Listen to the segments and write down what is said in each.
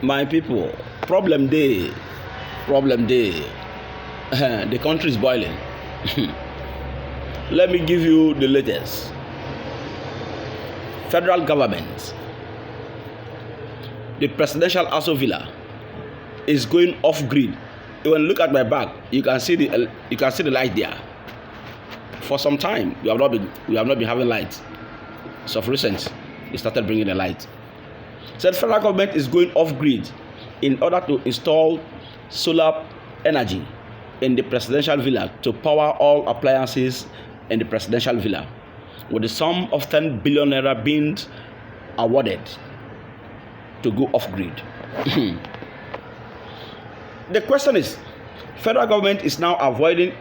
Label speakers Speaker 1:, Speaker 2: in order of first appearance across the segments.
Speaker 1: My people, problem day. The country is boiling. Let me give you the latest. Federal government, the presidential Aso Villa is going off grid. When you look at my back, you can see the light there. For some time, we have not been having light. So for recent, we started bringing the light. So the federal government is going off grid in order to install solar energy in the presidential villa to power all appliances in the presidential villa, with the sum of 10 billion naira being awarded to go off grid. The question is, federal government is now avoiding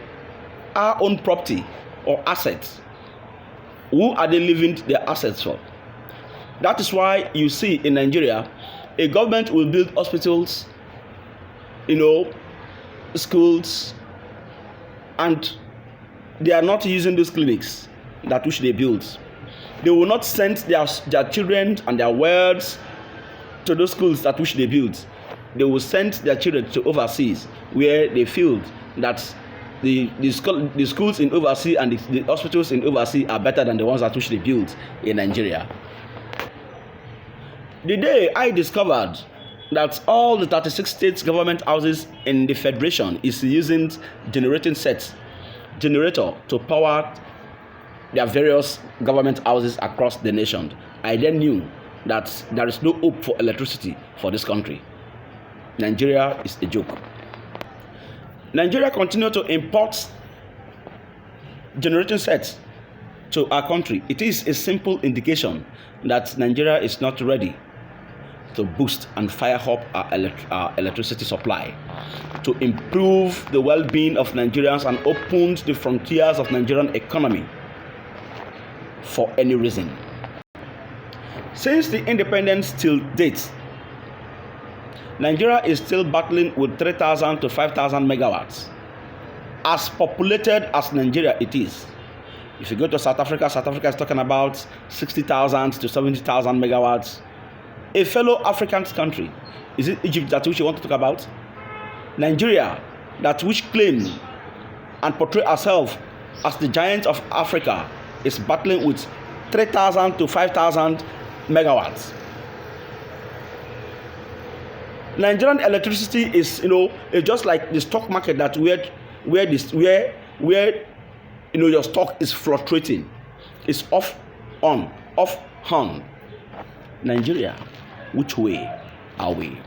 Speaker 1: our own property or assets. Who are they leaving their assets for? That is why you see in Nigeria, a government will build hospitals, schools, and they are not using those clinics that which they build. They will not send their children and their words to those schools that which they build. They will send their children to overseas, where they feel that the schools in overseas and the hospitals in overseas are better than the ones that which they build in Nigeria. The day I discovered that all the 36 states government houses in the federation is using generator to power their various government houses across the nation, I then knew that there is no hope for electricity for this country. Nigeria is a joke. Nigeria continues to import generating sets to our country. It is a simple indication that Nigeria is not ready to boost and fire up our electricity supply, to improve the well-being of Nigerians and open the frontiers of Nigerian economy for any reason. Since the independence till date, Nigeria is still battling with 3,000 to 5,000 megawatts. As populated as Nigeria it is, if you go to South Africa is talking about 60,000 to 70,000 megawatts. A fellow African country, is it Egypt that which you want to talk about? Nigeria, that which claim and portray ourselves as the giant of Africa, is battling with 3,000 to 5,000 megawatts. Nigerian electricity is, it's just like the stock market, that where your stock is fluctuating. It's off on. Nigeria, which way are we?